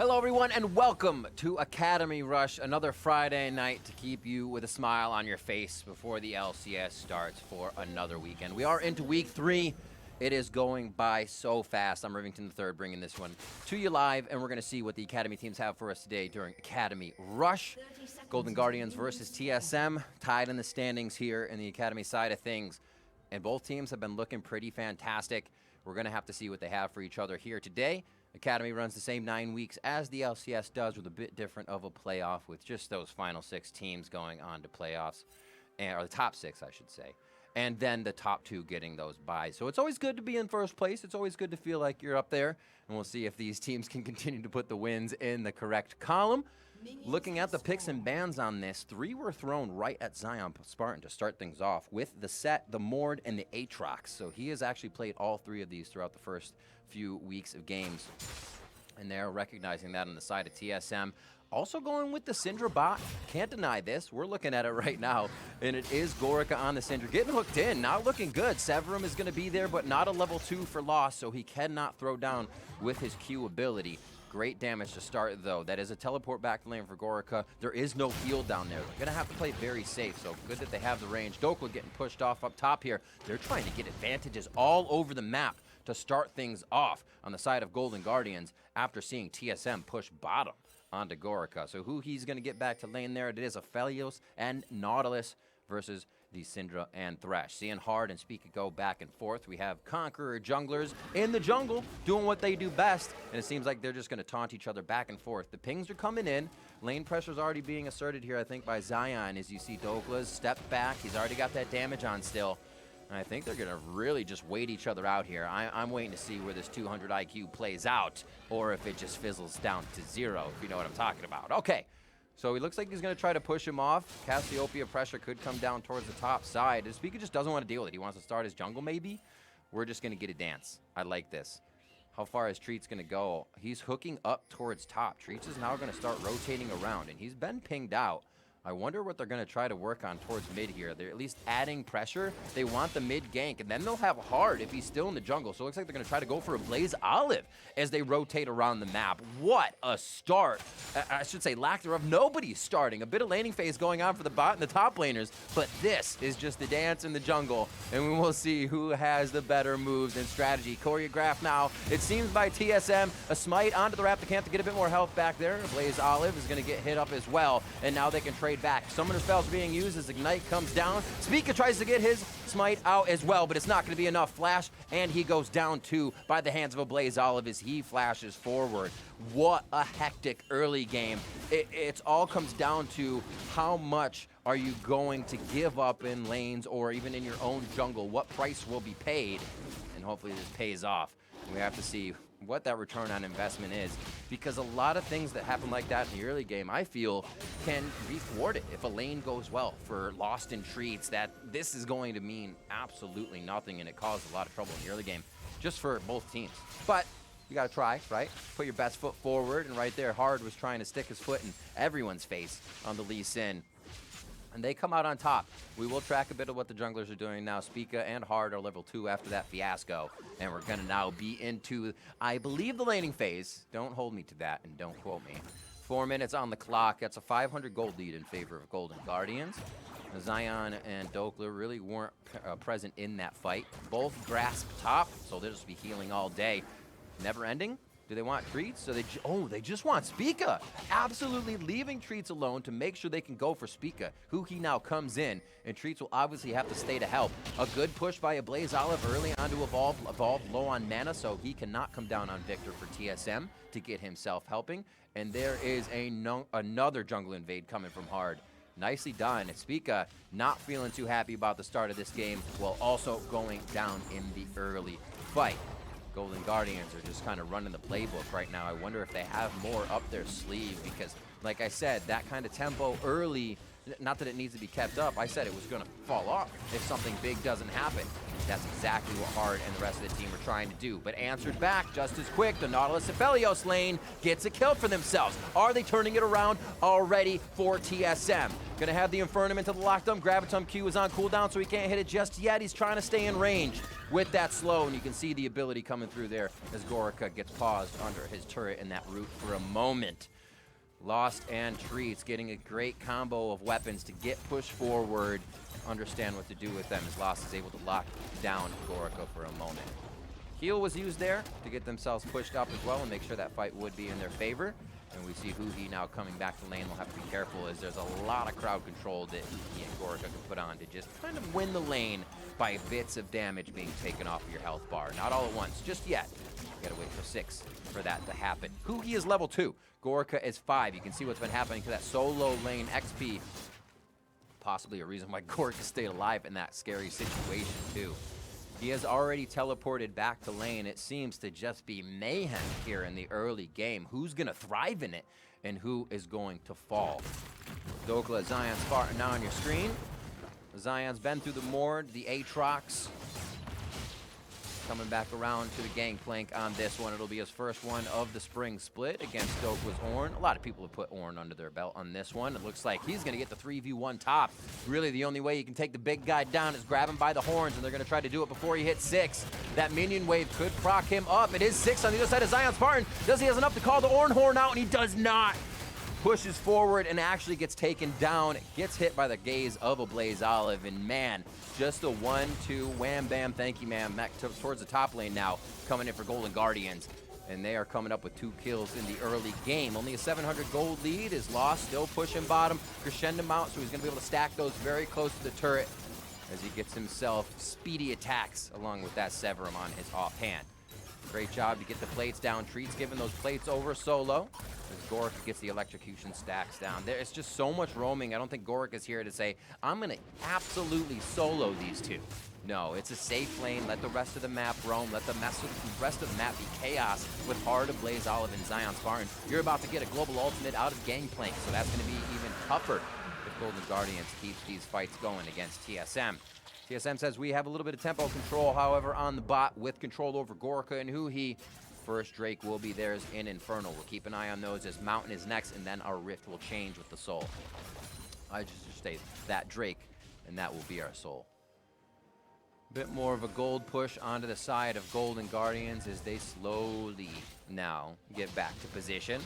Hello everyone and welcome to Academy Rush, another Friday night to keep you with a smile on your face before the LCS starts for another weekend. We are into week 3. It is going by so fast. I'm Rivington III bringing this one to you live, and we're going to see what the Academy teams have for us today during Academy Rush. Golden Guardians versus TSM, tied in the standings here in the Academy side of things. And both teams have been looking pretty fantastic. We're going to have to see what they have for each other here today. Academy runs the same 9 weeks as the LCS does, with a bit different of a playoff, with just those final 6 teams going on to playoffs, or the top 6, I should say, and then the top 2 getting those buys. So it's always good to be in first place. It's always good to feel like you're up there, and we'll see if these teams can continue to put the wins in the correct column. Looking at the picks and bans on this, 3 were thrown right at Zion Spartan to start things off with the Set, the Mord, and the Aatrox. So he has actually played all 3 of these throughout the first few weeks of games. And they're recognizing that on the side of TSM. Also going with the Syndra bot. Can't deny this. We're looking at it right now. And it is Gorica on the Syndra. Getting hooked in. Not looking good. Severum is going to be there, but not a level 2 for loss. So he cannot throw down with his Q ability. Great damage to start, though. That is a teleport back lane for Gorica. There is no heal down there. They're going to have to play very safe, so good that they have the range. Dokla getting pushed off up top here. They're trying to get advantages all over the map to start things off on the side of Golden Guardians after seeing TSM push bottom onto Gorica. So who he's going to get back to lane there, it is Aphelios and Nautilus versus the Syndra and Thresh. Seeing Hard and Speak go back and forth. We have Conqueror junglers in the jungle doing what they do best, and it seems like they're just going to taunt each other back and forth. The pings are coming in. Lane pressure is already being asserted here, I think, by Zion, as you see Dokla's step back. He's already got that damage on still. And I think they're going to really just wait each other out here. I'm waiting to see where this 200 IQ plays out, or if it just fizzles down to 0, if you know what I'm talking about. Okay. So he looks like he's going to try to push him off. Cassiopeia pressure could come down towards the top side. Speaker just doesn't want to deal with it. He wants to start his jungle, maybe. We're just going to get a dance. I like this. How far is Treats going to go? He's hooking up towards top. Treats is now going to start rotating around, and he's been pinged out. I wonder what they're going to try to work on towards mid here. They're at least adding pressure. They want the mid gank, and then they'll have Hard if he's still in the jungle. So it looks like they're going to try to go for a Blaze Olive as they rotate around the map. What a start. I should say lack thereof. Nobody's starting. A bit of laning phase going on for the bot and the top laners, but this is just the dance in the jungle, and we will see who has the better moves and strategy. Choreographed now, it seems, by TSM. A smite onto the Raptor Camp to get a bit more health back there. Blaze Olive is going to get hit up as well, and now they can trade back. Summoner spells being used as Ignite comes down. Speaker tries to get his smite out as well, but it's not going to be enough. Flash, and he goes down too by the hands of a Blaze Olive as he flashes forward. What a hectic early game. It all comes down to how much are you going to give up in lanes or even in your own jungle. What price will be paid, and hopefully this pays off. We have to see what that return on investment is, because a lot of things that happen like that in the early game, I feel, can be thwarted if a lane goes well. For Lost in Treats, that this is going to mean absolutely nothing, and it caused a lot of trouble in the early game just for both teams. But you got to try, right? Put your best foot forward, and right there, Hard was trying to stick his foot in everyone's face on the Lee Sin. And they come out on top. We will track a bit of what the junglers are doing now. Spica and Hard are level 2 after that fiasco. And we're going to now be into, I believe, the laning phase. Don't hold me to that, and don't quote me. 4 minutes on the clock. That's a 500 gold lead in favor of Golden Guardians. Zion and Dokla really weren't present in that fight. Both grasp top, so they'll just be healing all day. Never ending. Do they want Treats? So they just want Spica. Absolutely leaving Treats alone to make sure they can go for Spica, who he now comes in, and Treats will obviously have to stay to help. A good push by a Blaze Olive early on to Evolve low on mana, so he cannot come down on Victor for TSM to get himself helping. And there is another jungle invade coming from Hard. Nicely done. Spica not feeling too happy about the start of this game, while also going down in the early fight. Golden Guardians are just kind of running the playbook right now. I wonder if they have more up their sleeve, because, like I said, that kind of tempo early Not that it needs to be kept up. I said it was going to fall off if something big doesn't happen. That's exactly what Hard and the rest of the team are trying to do. But answered back just as quick. The Nautilus Aphelios lane gets a kill for themselves. Are they turning it around already for TSM? Gonna have the Infernum into the lockdown. Gravitum Q is on cooldown, so he can't hit it just yet. He's trying to stay in range with that slow, and you can see the ability coming through there as Gorica gets paused under his turret in that route for a moment. Lost and Treats getting a great combo of weapons to get pushed forward, understand what to do with them as Lost is able to lock down Gorica for a moment. Heal was used there to get themselves pushed up as well and make sure that fight would be in their favor. And we see Huhi now coming back to lane. We'll have to be careful as there's a lot of crowd control that Huhi and Gorica can put on to just kind of win the lane by bits of damage being taken off of your health bar. Not all at once, just yet. You gotta wait for 6 for that to happen. Huhi is level 2. Gorica is 5. You can see what's been happening to that solo lane XP. Possibly a reason why Gorica stayed alive in that scary situation too. He has already teleported back to lane. It seems to just be mayhem here in the early game. Who's gonna thrive in it and who is going to fall? Dokla, Zion, Spartan now on your screen. Zion's been through the Mord, the Aatrox. Coming back around to the gangplank on this one. It'll be his first one of the spring split against Dokla's Ornn. A lot of people have put Ornn under their belt on this one. It looks like he's going to get the 3v1 top. Really, the only way you can take the big guy down is grab him by the horns, and they're going to try to do it before he hits 6. That minion wave could proc him up. It is 6 on the other side of Zion Spartan. Does he have enough to call the Ornn horn out? And he does not. Pushes forward and actually gets taken down. Gets hit by the gaze of a Blaze Olive, and man, just a 1-2 wham bam thank you ma'am back towards the top lane now, coming in for Golden Guardians, and they are coming up with 2 kills in the early game. Only a 700 gold lead is Lost, still pushing bottom, crescendo mount, so he's gonna be able to stack those very close to the turret as he gets himself speedy attacks along with that Severum on his offhand. Great job to get the plates down. Treats giving those plates over solo as Gorica gets the electrocution stacks down. There's just so much roaming. I don't think Gorica is here to say, I'm going to absolutely solo these 2. No, it's a safe lane. Let the rest of the map roam. Let the rest of the map be chaos with Hard of Blaze Olive and Zion Spartan. You're about to get a global ultimate out of Gangplank, so that's going to be even tougher if Golden Guardians keeps these fights going against TSM. TSM says we have a little bit of tempo control, however, on the bot with control over Gorica and Huhi. First Drake will be theirs in Infernal. We'll keep an eye on those as Mountain is next, and then our Rift will change with the Soul. I just state that Drake, and that will be our Soul. Bit more of a gold push onto the side of Golden Guardians as they slowly now get back to position.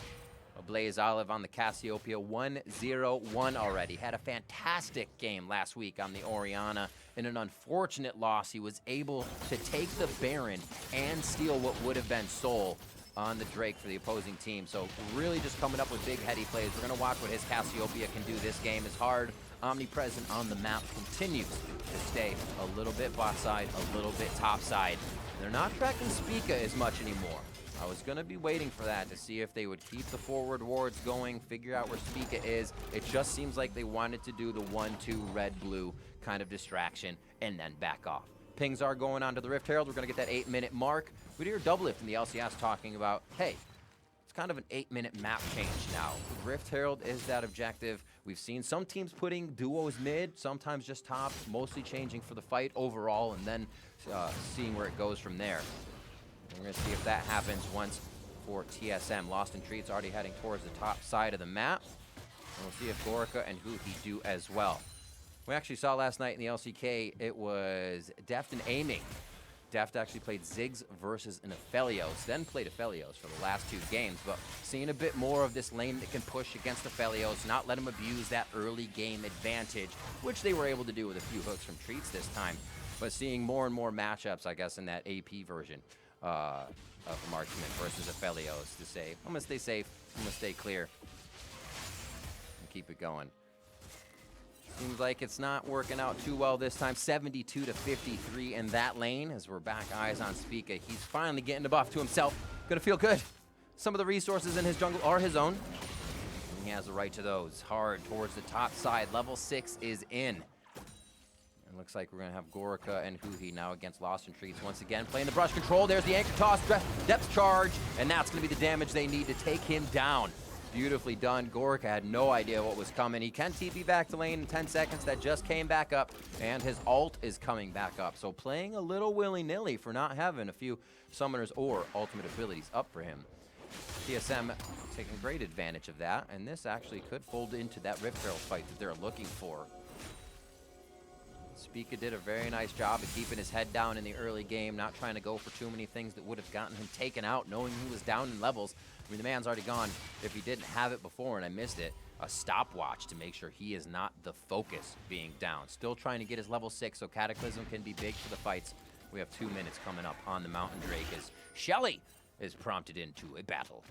A Blaze Olive on the Cassiopeia, 1-0-1 already. Had a fantastic game last week on the Orianna. In an unfortunate loss, he was able to take the Baron and steal what would have been Soul on the Drake for the opposing team. So really just coming up with big heady plays. We're going to watch what his Cassiopeia can do this game. As Hard, omnipresent on the map, continues to stay a little bit bot side, a little bit top side. They're not tracking Spica as much anymore. I was going to be waiting for that to see if they would keep the forward wards going, figure out where Spica is. It just seems like they wanted to do the 1-2 red-blue kind of distraction and then back off. Pings are going on to the Rift Herald. We're going to get that 8-minute mark. We hear Doublelift in the LCS talking about, hey, it's kind of an 8-minute map change now. Rift Herald is that objective. We've seen some teams putting duos mid, sometimes just top, mostly changing for the fight overall, and then seeing where it goes from there. We're going to see if that happens once for TSM. Lost and Treats already heading towards the top side of the map. And we'll see if Gorica and Huhi do as well. We actually saw last night in the LCK, it was Deft and Aiming. Deft actually played Ziggs versus an Aphelios, then played Aphelios for the last 2 games, but seeing a bit more of this lane that can push against Aphelios, not let him abuse that early game advantage, which they were able to do with a few hooks from Treats this time, but seeing more and more matchups, I guess, in that AP version of Marksman versus Aphelios to say, I'm going to stay safe, I'm going to stay clear, and keep it going. Seems like it's not working out too well this time. 72-53 in that lane as we're back eyes on Spica. He's finally getting the buff to himself. Gonna feel good. Some of the resources in his jungle are his own, and he has the right to those. Hard towards the top side. Level 6 is in. And looks like we're gonna have Gorica and Huhi now against Lost and Treats once again. Playing the brush control. There's the anchor toss, depth charge, and that's gonna be the damage they need to take him down. Beautifully done. Gorka had no idea what was coming. He can TP back to lane in 10 seconds. That just came back up, and his ult is coming back up. So playing a little willy-nilly for not having a few summoners or ultimate abilities up for him. TSM taking great advantage of that, and this actually could fold into that Rift Herald fight that they're looking for. Spica did a very nice job of keeping his head down in the early game, not trying to go for too many things that would have gotten him taken out, knowing he was down in levels. I mean, the man's already gone, if he didn't have it before and I missed it, a stopwatch to make sure he is not the focus being down. Still trying to get his level 6 so Cataclysm can be big for the fights. We have 2 minutes coming up on the Mountain Drake as Shelly is prompted into a battle.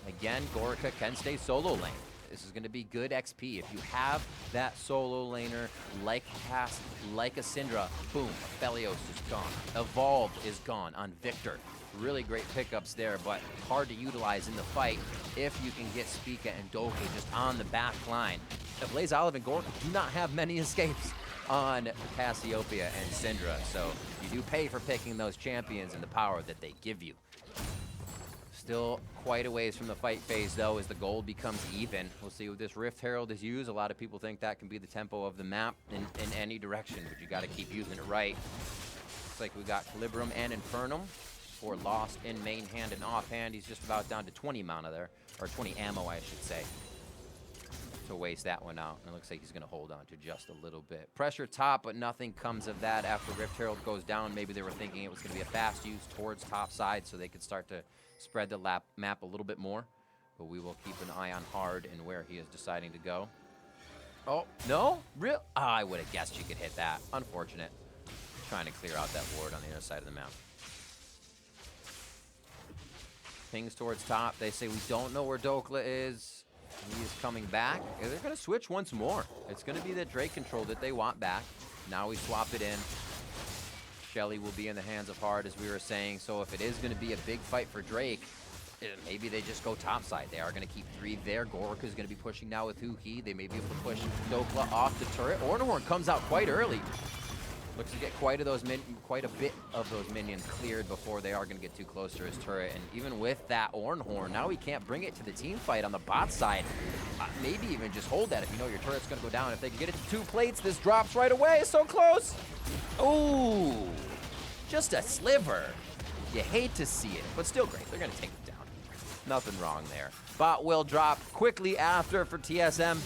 Again, Gorka can stay solo lane. This is going to be good XP. If you have that solo laner like Cass, like a Syndra, boom, Aphelios is gone. Evolved is gone on Victor. Really great pickups there, but hard to utilize in the fight if you can get Spica and Doka just on the back line. Blaze Olive and Gorka do not have many escapes on Cassiopeia and Syndra, so you do pay for picking those champions and the power that they give you. Still quite a ways from the fight phase, though, as the gold becomes even. We'll see what this Rift Herald is used. A lot of people think that can be the tempo of the map in any direction, but you got to keep using it right. Looks like we got Calibrum and Infernum for Lost in main hand and offhand. He's just about down to 20 mana there, or 20 ammo, I should say, to waste that one out. And it looks like he's going to hold on to just a little bit. Pressure top, but nothing comes of that after Rift Herald goes down. Maybe they were thinking it was going to be a fast use towards top side so they could start to spread the map a little bit more, but we will keep an eye on Hard and where he is deciding to go. Oh, no? Real? Oh, I would have guessed you could hit that. Unfortunate. Trying to clear out that ward on the other side of the map. Pings towards top. They say we don't know where Dokla is. He is coming back. They're going to switch once more. It's going to be the Drake control that they want back. Now we swap it in. Shelly will be in the hands of Hard, as we were saying. So if it is going to be a big fight for Drake, maybe they just go topside. They are going to keep 3 there. Gorka is going to be pushing now with Huhi. They may be able to push Dokla off the turret. Ornhorn comes out quite early. Looks to get quite a bit of those minions cleared before they are going to get too close to his turret. And even with that Ornhorn, now he can't bring it to the team fight on the bot side. Maybe even just hold that if you know your turret's going to go down. If they can get it to 2 plates, this drops right away. It's so close. Ooh, just a sliver. You hate to see it, but still great. They're going to take it down. Nothing wrong there. Bot will drop quickly after for TSM.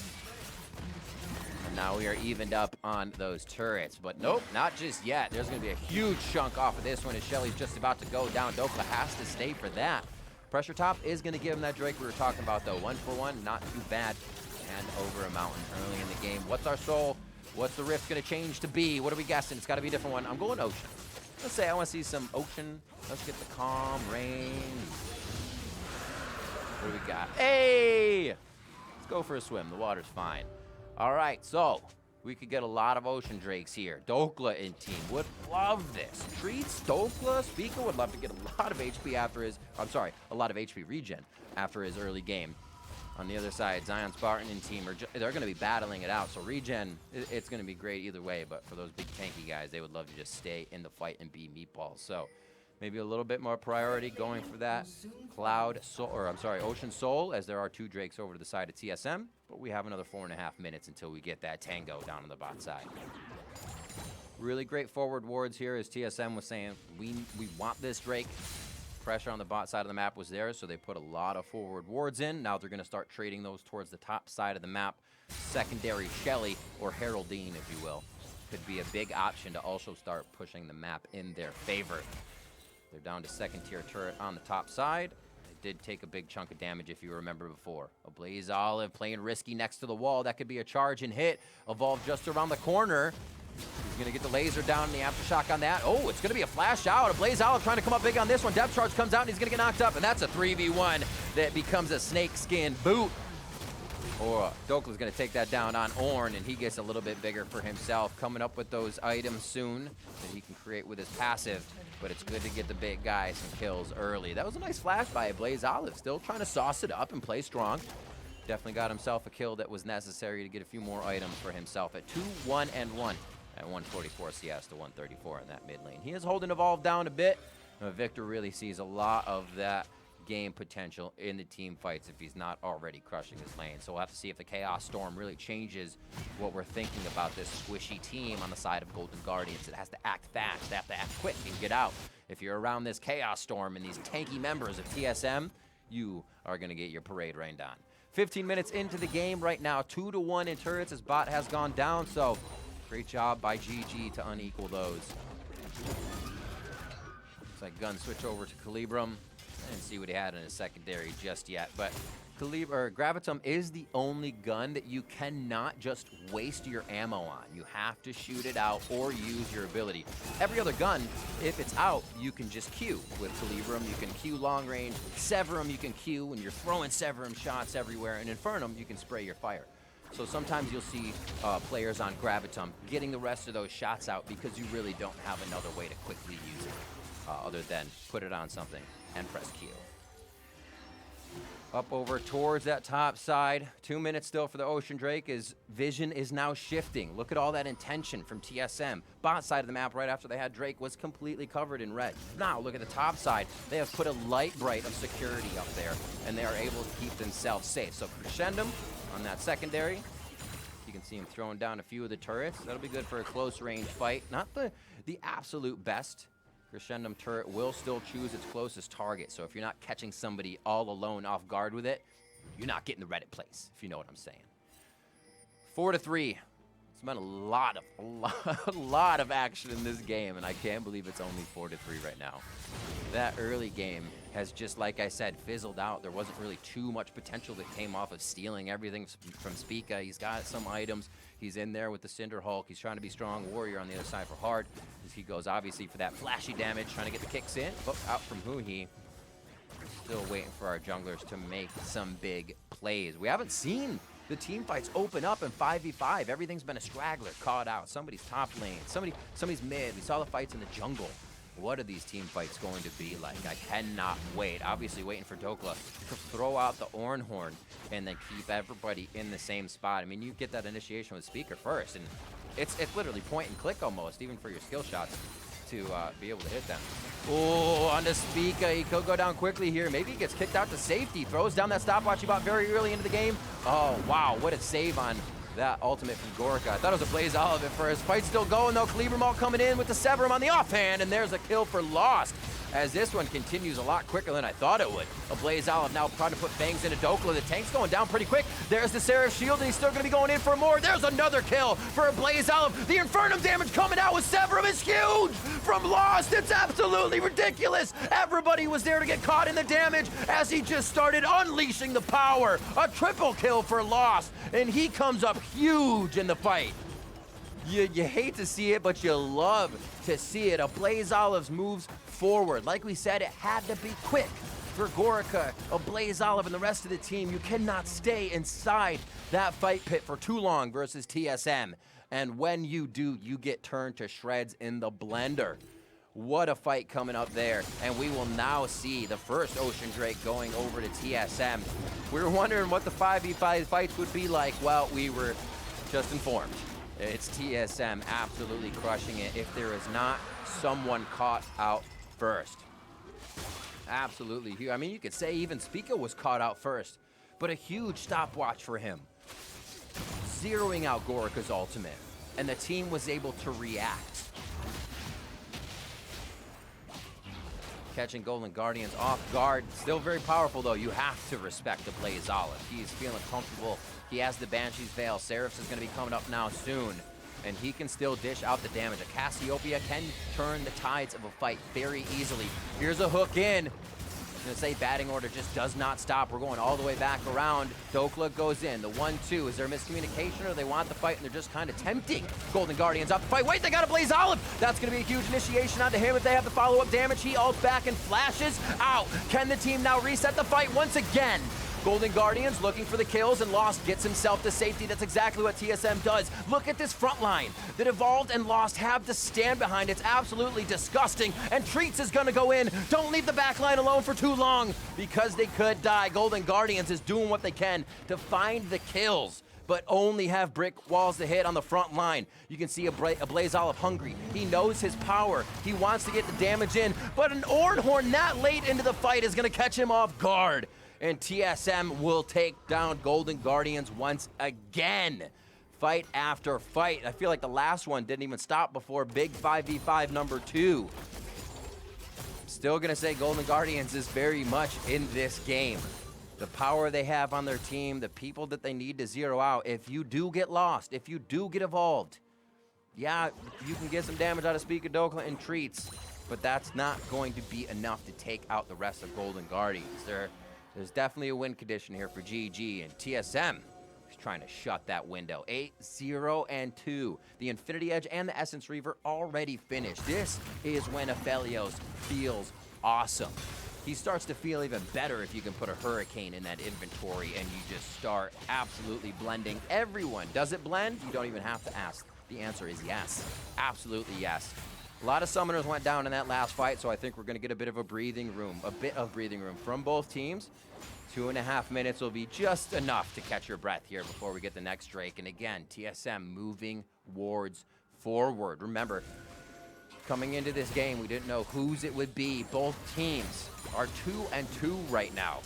And now we are evened up on those turrets, but nope, not just yet. There's going to be a huge chunk off of this one as Shelly's just about to go down. Dokla has to stay for that. Pressure top is going to give him that Drake we were talking about, though. 1 for 1, not too bad. And over a mountain early in the game. What's our soul? What's the rift going to change to be? What are we guessing? It's got to be a different one. I'm going ocean. Let's say I want to see some ocean. Let's get the calm, rain. What do we got? Hey! Let's go for a swim. The water's fine. All right, so we could get a lot of ocean drakes here. Dokla in team would love this. Treats, Dokla, Spica would love to get a lot of HP after his, a lot of HP regen after his early game. On the other side, Zion Spartan and team they're going to be battling it out. So regen, it's going to be great either way. But for those big tanky guys, they would love to just stay in the fight and be meatballs. So maybe a little bit more priority going for that Ocean Soul, as there are 2 drakes over to the side of TSM. But we have another 4.5 minutes until we get that tango down on the bot side. Really great forward wards here, as TSM was saying, we want this Drake. Pressure on the bot side of the map was there, so they put a lot of forward wards in. Now they're going to start trading those towards the top side of the map. Secondary Shelly, or Heraldine, if you will, could be a big option to also start pushing the map in their favor. They're down to 2nd tier turret on the top side. They did take a big chunk of damage, if you remember before. A Blaze Olive playing risky next to the wall. That could be a charge and hit. Evolve just around the corner. He's going to get the laser down and the aftershock on that. Oh, it's going to be a flash out. A Blaze Olive trying to come up big on this one. Depth charge comes out and he's going to get knocked up. And that's a 3v1 that becomes a snake skin boot. Or Dokla's going to take that down on Ornn, and he gets a little bit bigger for himself. Coming up with those items soon that he can create with his passive. But it's good to get the big guys some kills early. That was a nice flash by a Blaze Olive. Still trying to sauce it up and play strong. Definitely got himself a kill that was necessary to get a few more items for himself at 2, 1, and 1. At 144 CS to 134 in that mid lane. He is holding Evolve down a bit. Victor really sees a lot of that game potential in the team fights if he's not already crushing his lane. So we'll have to see if the Chaos Storm really changes what we're thinking about this squishy team on the side of Golden Guardians. It has to act fast, they have to act quick and get out. If you're around this Chaos Storm and these tanky members of TSM, you are going to get your parade rained on. 15 minutes into the game right now, 2-1 in turrets as bot has gone down, so great job by GG to unequal those. Looks like gun switch over to Calibrum. I didn't see what he had in his secondary just yet, but Gravitum is the only gun that you cannot just waste your ammo on. You have to shoot it out or use your ability. Every other gun, if it's out, you can just Q. With Calibrum, you can Q long range. Severum, you can Q, and you're throwing Severum shots everywhere. And Infernum, you can spray your fire. So sometimes you'll see players on Gravitum getting the rest of those shots out because you really don't have another way to quickly use it other than put it on something and press Q. Up over towards that top side. 2 minutes still for the Ocean Drake. His vision is now shifting. Look at all that intention from TSM. Bot side of the map right after they had Drake was completely covered in red. Now look at the top side. They have put a light bright of security up there, and they are able to keep themselves safe. So Crescendum on that secondary. You can see him throwing down a few of the turrets. That'll be good for a close range fight. Not the absolute best. Crescendum turret will still choose its closest target. So if you're not catching somebody all alone off guard with it, you're not getting the Reddit place, if you know what I'm saying. 4-3. It's been a lot of action in this game, and I can't believe it's only 4-3 right now. That early game has just, like I said, fizzled out. There wasn't really too much potential that came off of stealing everything from Spica. He's got some items. He's in there with the Cinder Hulk. He's trying to be strong warrior on the other side for hard. As he goes, obviously, for that flashy damage, trying to get the kicks in. Oh, out from Huhi. Still waiting for our junglers to make some big plays. We haven't seen the team fights open up in 5v5. Everything's been a straggler caught out. Somebody's top lane. Somebody's mid. We saw the fights in the jungle. What are these team fights going to be like? I cannot wait. Obviously waiting for Dokla to throw out the Ornhorn and then keep everybody in the same spot. I mean, you get that initiation with Speaker first, and it's literally point and click almost, even for your skill shots, to be able to hit them. Oh, on the Spica, he could go down quickly here. Maybe he gets kicked out to safety. Throws down that stopwatch he bought very early into the game. Oh, wow, what a save on that ultimate from Gorka. I thought it was a Blaze Olive at first. Fight's still going though. Calibrum coming in with the Severum on the offhand, and there's a kill for Lost. As this one continues a lot quicker than I thought it would. A Blaze Olive now trying to put Fangs into Dokla. The tank's going down pretty quick. There's the Seraph Shield, and he's still going to be going in for more. There's another kill for a Blaze Olive. The Infernum damage coming out with Severum is huge from Lost. It's absolutely ridiculous. Everybody was there to get caught in the damage as he just started unleashing the power. A triple kill for Lost, and he comes up huge in the fight. You hate to see it, but you love to see it. A Blaze Olive moves forward. Like we said, it had to be quick for Gorica, a Blaze Olive, and the rest of the team. You cannot stay inside that fight pit for too long versus TSM. And when you do, you get turned to shreds in the blender. What a fight coming up there. And we will now see the first Ocean Drake going over to TSM. We were wondering what the 5v5 fights would be like. Well, we were just informed. It's TSM absolutely crushing it if there is not someone caught out first. Absolutely huge. I mean, you could say even Spica was caught out first, but a huge stopwatch for him. Zeroing out Gorica's ultimate, and the team was able to react. Catching Golden Guardians off guard. Still very powerful, though. You have to respect the Blaze Olive. He's feeling comfortable. He has the Banshee's Veil. Seraphs is going to be coming up now soon, and he can still dish out the damage. A Cassiopeia can turn the tides of a fight very easily. Here's a hook in. I'm going to say batting order just does not stop. We're going all the way back around. Dokla goes in. The 1-2. Is there miscommunication, or they want the fight and they're just kind of tempting Golden Guardians out the fight? Wait, they got a Blaze Olive. That's going to be a huge initiation onto him if they have the follow-up damage. He ults back and flashes out. Can the team now reset the fight once again? Golden Guardians looking for the kills, and Lost gets himself to safety. That's exactly what TSM does. Look at this front line that Evolved and Lost have to stand behind. It's absolutely disgusting, and Treats is gonna go in. Don't leave the back line alone for too long because they could die. Golden Guardians is doing what they can to find the kills. but only have brick walls to hit on the front line. You can see a Blaze Olive hungry. He knows his power. He wants to get the damage in, but an Ornhorn that late into the fight is going to catch him off guard. And TSM will take down Golden Guardians once again. Fight after fight. I feel like the last one didn't even stop before big 5v5 number 2. Still gonna say Golden Guardians is very much in this game. The power they have on their team, the people that they need to zero out. If you do get lost, if you do get evolved, yeah, you can get some damage out of Speaker Dokla and treats, but that's not going to be enough to take out the rest of Golden Guardians. There's definitely a win condition here for GG, and TSM is trying to shut that window. 8-0-2. The Infinity Edge and the Essence Reaver already finished. This is when Aphelios feels awesome. He starts to feel even better if you can put a Hurricane in that inventory and you just start absolutely blending everyone. Does it blend? You don't even have to ask. The answer is yes. Absolutely yes. A lot of summoners went down in that last fight, so I think we're going to get a bit of breathing room from both teams. 2.5 minutes will be just enough to catch your breath here before we get the next Drake. And again, TSM moving wards forward. Remember, coming into this game, we didn't know whose it would be. Both teams are 2-2 right now.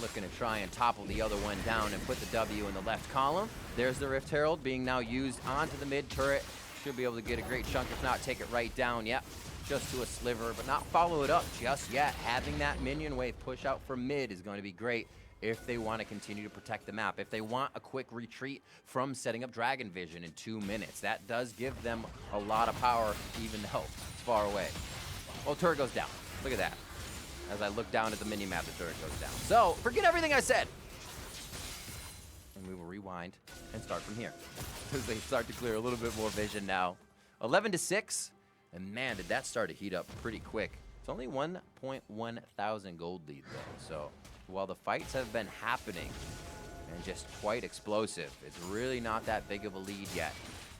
Looking to try and topple the other one down and put the W in the left column. There's the Rift Herald being now used onto the mid turret. Should be able to get a great chunk, if not take it right down. Yep, just to a sliver, but not follow it up just yet. Having that minion wave push out from mid is going to be great if they want to continue to protect the map. If they want a quick retreat from setting up Dragon Vision in 2 minutes, that does give them a lot of power, even though it's far away. Well, turret goes down. Look at that. As I look down at the mini-map, the turret goes down. So, forget everything I said. And we will rewind and start from here. As they start to clear a little bit more vision now. 11-6. And man, did that start to heat up pretty quick. It's only 1.1 thousand gold lead, though. So, while the fights have been happening and just quite explosive, it's really not that big of a lead yet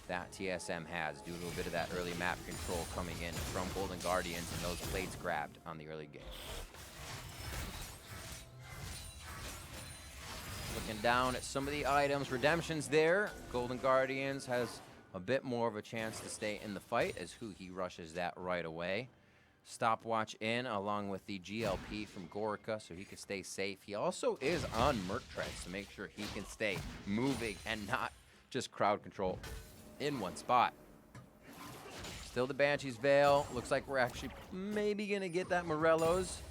that TSM has, due to a bit of that early map control coming in from Golden Guardians and those plates grabbed on the early game. Looking down at some of the items, redemptions there. Golden Guardians has a bit more of a chance to stay in the fight as Huhi rushes that right away. Stopwatch in along with the GLP from Gorica so he can stay safe. He also is on Merc Treads to make sure he can stay moving and not just crowd control in one spot. Still the Banshee's Veil. Looks like we're actually maybe going to get that Morello's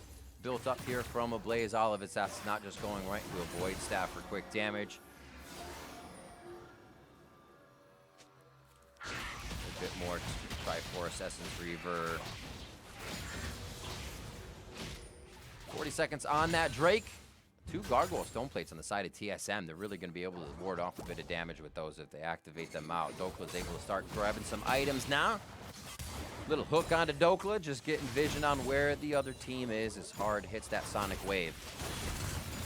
built up here from a Blaze Olive. That's not just going right into a Void Staff for quick damage. A bit more Triforce, Essence Reaver. 40 seconds on that Drake. 2 Gargoyle Stone Plates on the side of TSM. They're really going to be able to ward off a bit of damage with those if they activate them out. Dokla's able to start grabbing some items now. Little hook onto Dokla, just getting vision on where the other team is as Hard hits that Sonic Wave.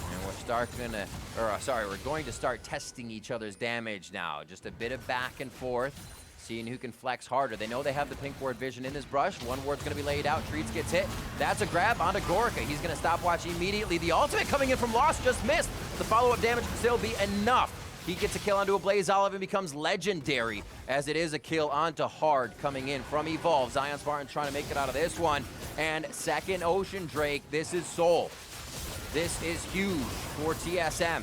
And we're going to start testing each other's damage now. Just a bit of back and forth, seeing who can flex harder. They know they have the pink ward vision in this brush. One ward's going to be laid out. Treats gets hit. That's a grab onto Gorica. He's going to stopwatch immediately. The ultimate coming in from Lost just missed. The follow-up damage can still be enough. He gets a kill onto a Blaze Olive and becomes legendary, as it is a kill onto Hard coming in from Evolve. Zion Spartan trying to make it out of this one. And second Ocean Drake. This is Soul. This is huge for TSM.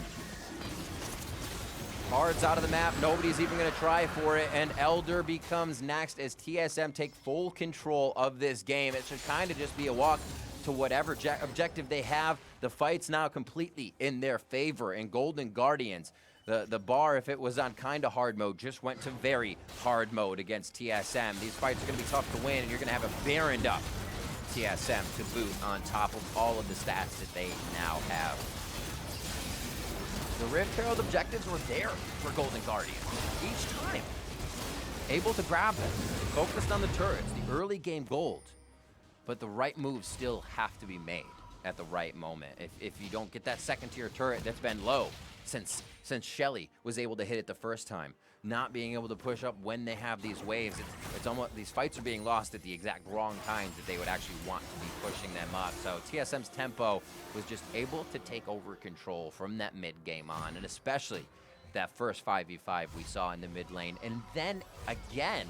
Hard's out of the map. Nobody's even going to try for it. And Elder becomes next as TSM take full control of this game. It should kind of just be a walk to whatever objective they have. The fight's now completely in their favor. And Golden Guardians, the bar, if it was on kind of hard mode, just went to very hard mode against TSM. These fights are going to be tough to win, and you're going to have a Baroned up TSM to boot on top of all of the stats that they now have. The Rift Herald objectives were there for Golden Guardians each time. Able to grab them, focused on the turrets, the early game gold. But the right moves still have to be made at the right moment. If you don't get that second tier turret that's been low since Shelly was able to hit it the first time. Not being able to push up when they have these waves. It's almost, these fights are being lost at the exact wrong times that they would actually want to be pushing them up. So TSM's tempo was just able to take over control from that mid game on, and especially that first 5v5 we saw in the mid lane. And then again,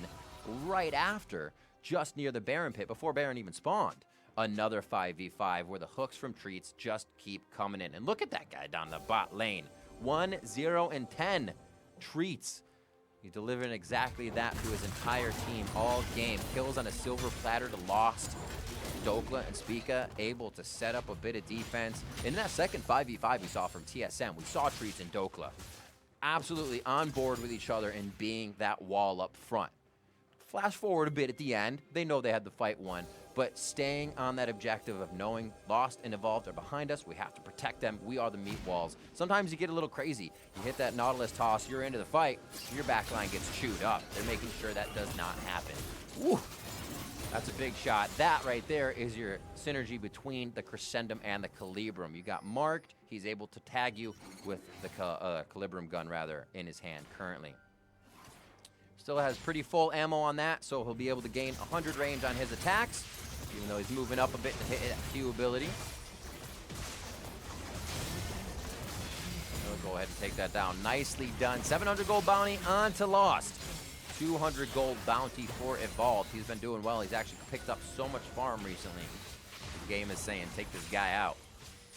right after, just near the Baron pit, before Baron even spawned, another 5v5 where the hooks from Treats just keep coming in. And look at that guy down the bot lane. 1, 0, and 10. Treats. He delivered exactly that to his entire team all game. Kills on a silver platter to Lost. Dokla and Spica able to set up a bit of defense. In that second 5v5 we saw from TSM, we saw Treats and Dokla absolutely on board with each other and being that wall up front. Flash forward a bit at the end, they know they had the fight won, but staying on that objective of knowing Lost and Evolved are behind us, we have to protect them, we are the meat walls. Sometimes you get a little crazy. You hit that Nautilus toss, you're into the fight, your backline gets chewed up. They're making sure that does not happen. Woo! That's a big shot. That right there is your synergy between the Crescendum and the Calibrum. You got marked, he's able to tag you with the Calibrum gun rather in his hand currently. Still has pretty full ammo on that, so he'll be able to gain 100 range on his attacks, even though he's moving up a bit to hit that Q ability. He'll go ahead and take that down. Nicely done. 700 gold bounty onto Lost. 200 gold bounty for Evolved. He's been doing well. He's actually picked up so much farm recently. The game is saying, take this guy out.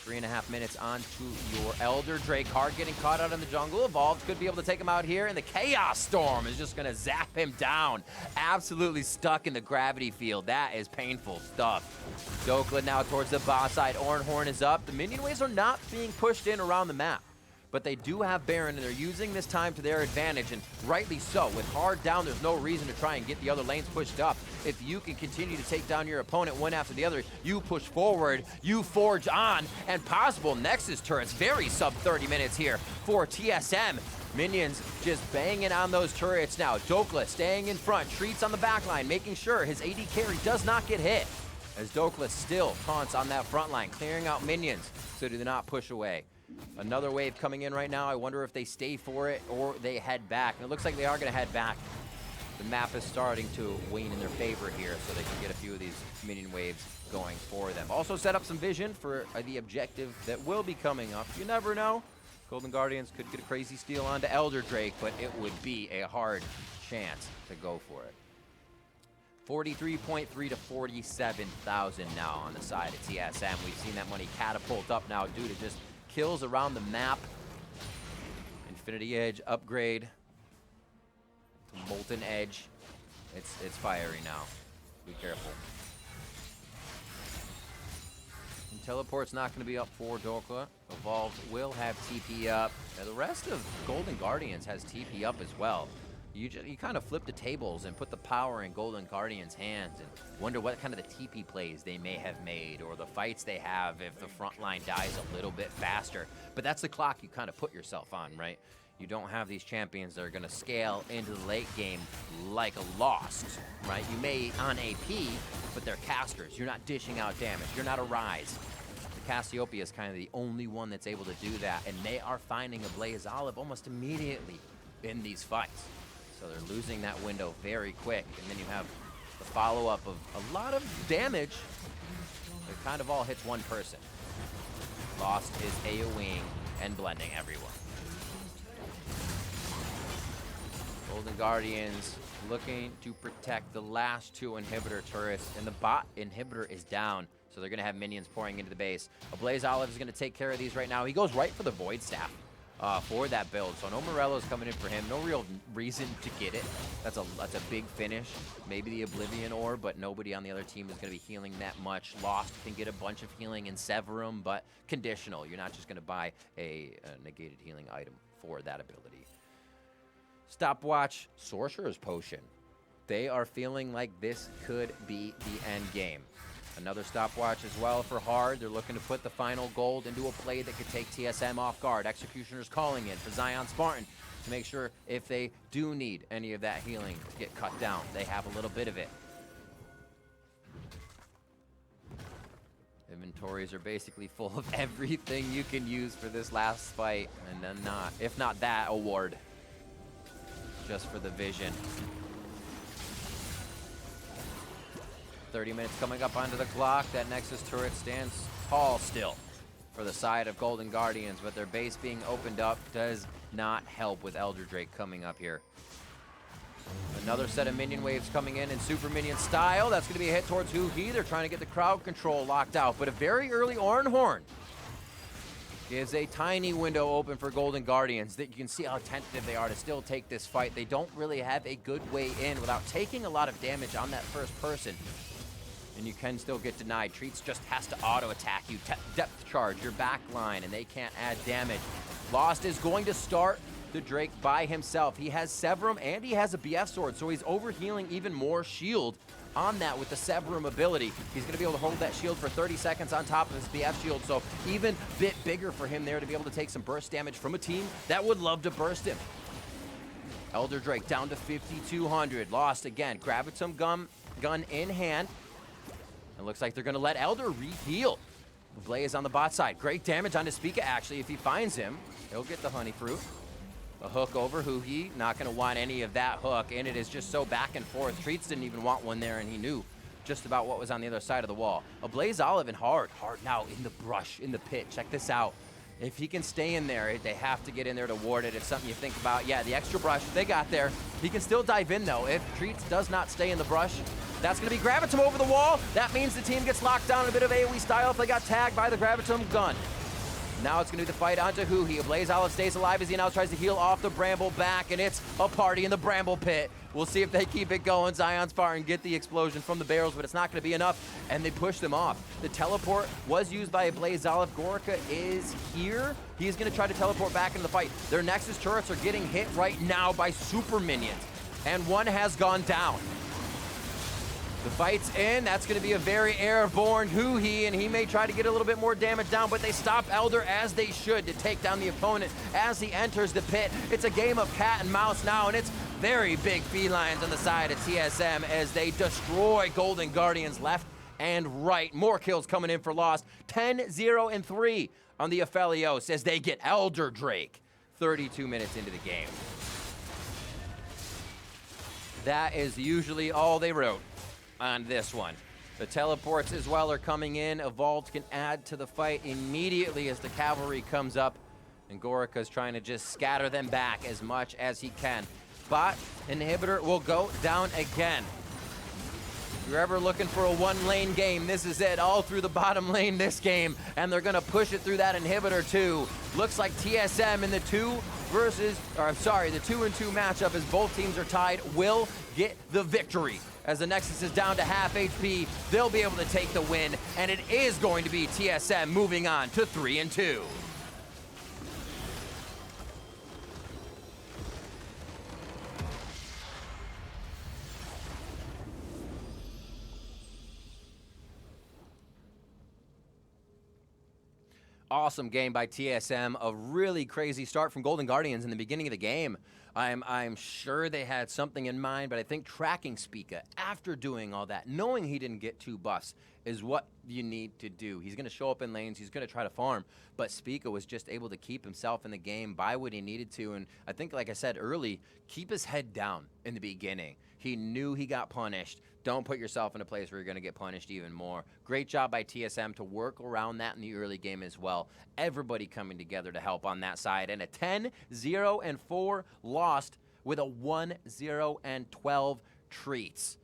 3.5 minutes onto your Elder Drake. Hard getting caught out in the jungle. Evolved could be able to take him out here, and the Chaos Storm is just going to zap him down. Absolutely stuck in the gravity field. That is painful stuff. Dokla now towards the boss side. Ornhorn is up. The minion waves are not being pushed in around the map, but they do have Baron, and they're using this time to their advantage, and rightly so. With Hard down, there's no reason to try and get the other lanes pushed up. If you can continue to take down your opponent one after the other, you push forward, you forge on, and possible Nexus turrets. Very sub 30 minutes here for TSM. Minions just banging on those turrets now. Dokla staying in front, Treats on the back line, making sure his AD carry does not get hit, as Dokla still taunts on that front line, clearing out minions so they do not push away. Another wave coming in right now. I wonder if they stay for it or they head back. And it looks like they are going to head back. The map is starting to wane in their favor here, so they can get a few of these minion waves going for them. Also set up some vision for the objective that will be coming up. You never know. Golden Guardians could get a crazy steal onto Elder Drake, but it would be a hard chance to go for it. 43.3 to 47,000 now on the side of TSM. We've seen that money catapult up now due to just kills around the map. Infinity Edge upgrade to Molten Edge. It's fiery now. Be careful. And teleport's not going to be up for Dokla. Evolved will have TP up. Now the rest of Golden Guardians has TP up as well. You kind of flip the tables and put the power in Golden Guardians' hands and wonder what kind of the TP plays they may have made or the fights they have if the front line dies a little bit faster. But that's the clock you kind of put yourself on, right? You don't have these champions that are going to scale into the late game like a Lost, right? You may on AP, but they're casters. You're not dishing out damage. You're not a Rise. The Cassiopeia is kind of the only one that's able to do that, and they are finding a Blaze Olive almost immediately in these fights. So they're losing that window very quick, and then you have the follow-up of a lot of damage. It kind of all hits one person. Lost is AoEing and blending everyone. Golden Guardians looking to protect the last two inhibitor turrets, and the bot inhibitor is down, so they're going to have minions pouring into the base. A Blaze Olive is going to take care of these right now. He goes right for the Void Staff for that build, so no Morello's coming in for him. No real reason to get it. That's a big finish. Maybe the Oblivion Orb, but nobody on the other team is going to be healing that much. Lost can get a bunch of healing in Severum, but conditional. You're not just going to buy a negated healing item for that ability. Stopwatch Sorcerer's Potion. They are feeling like this could be the end game. Another stopwatch as well for Hard. They're looking to put the final gold into a play that could take TSM off guard. Executioner's calling in for Zion Spartan to make sure if they do need any of that healing to get cut down, they have a little bit of it. Inventories are basically full of everything you can use for this last fight, and then if not that award, just for the vision. 30 minutes coming up onto the clock. That Nexus turret stands tall still for the side of Golden Guardians, but their base being opened up does not help with Elder Drake coming up here. Another set of minion waves coming in super minion style. That's going to be a hit towards Huhi. They're trying to get the crowd control locked out, but a very early Ornhorn gives a tiny window open for Golden Guardians. That you can see how tentative they are to still take this fight. They don't really have a good way in without taking a lot of damage on that first person. And you can still get denied. Treats just has to auto-attack you, depth charge your back line, and they can't add damage. Lost is going to start the Drake by himself. He has Severum and he has a BF sword, so he's overhealing even more shield on that with the Severum ability. He's going to be able to hold that shield for 30 seconds on top of his BF shield, so even a bit bigger for him there to be able to take some burst damage from a team that would love to burst him. Elder Drake down to 5,200. Lost again, grabbing some gun in hand. It looks like they're going to let Elder re-heal. Blaze on the bot side. Great damage on Spica, actually. If he finds him, he'll get the honey fruit. A hook over Huhi. Not going to want any of that hook, and it is just so back and forth. Treats didn't even want one there, and he knew just about what was on the other side of the wall. A Blaze Olive and hard now in the brush, in the pit. Check this out. If he can stay in there, they have to get in there to ward it. It's something you think about. Yeah, the extra brush, they got there. He can still dive in, though. If Treats does not stay in the brush, that's going to be Gravitum over the wall. That means the team gets locked down in a bit of AoE style if they got tagged by the Gravitum gun. Now it's going to be the fight onto Huhi. A Blaze Olive stays alive as he now tries to heal off the Bramble back, and it's a party in the Bramble pit. We'll see if they keep it going. Zion's fire and get the explosion from the barrels, but it's not going to be enough, and they push them off. The teleport was used by a Blaze Olive. Gorica is here. He's going to try to teleport back into the fight. Their Nexus turrets are getting hit right now by super minions, and one has gone down. The fight's in. That's going to be a very airborne Huhi, and he may try to get a little bit more damage down, but they stop Elder as they should to take down the opponent as he enters the pit. It's a game of cat and mouse now, and it's very big felines on the side of TSM as they destroy Golden Guardians left and right. More kills coming in for Lost. 10-0-3 on the Aphelios as they get Elder Drake 32 minutes into the game. That is usually all they wrote on this one. The teleports as well are coming in. Evolved can add to the fight immediately as the cavalry comes up, and Gorica's trying to just scatter them back as much as he can. Bot inhibitor will go down again. If you're ever looking for a one-lane game, this is it. All through the bottom lane this game, and they're gonna push it through that inhibitor too. Looks like TSM in the 2-2 matchup as both teams are tied will get the victory. As the Nexus is down to half HP, they'll be able to take the win, and it is going to be TSM moving on to 3-2. Awesome game by TSM. A really crazy start from Golden Guardians in the beginning of the game. I'm sure they had something in mind, but I think tracking Spica after doing all that, knowing he didn't get 2 buffs, is what you need to do. He's going to show up in lanes. He's going to try to farm, but Spica was just able to keep himself in the game, buy what he needed to, and I think, like I said early, keep his head down in the beginning. He knew he got punished. Don't put yourself in a place where you're going to get punished even more. Great job by TSM to work around that in the early game as well. Everybody coming together to help on that side. And a 10-0-4 Lost with a 1-0-12 Treats.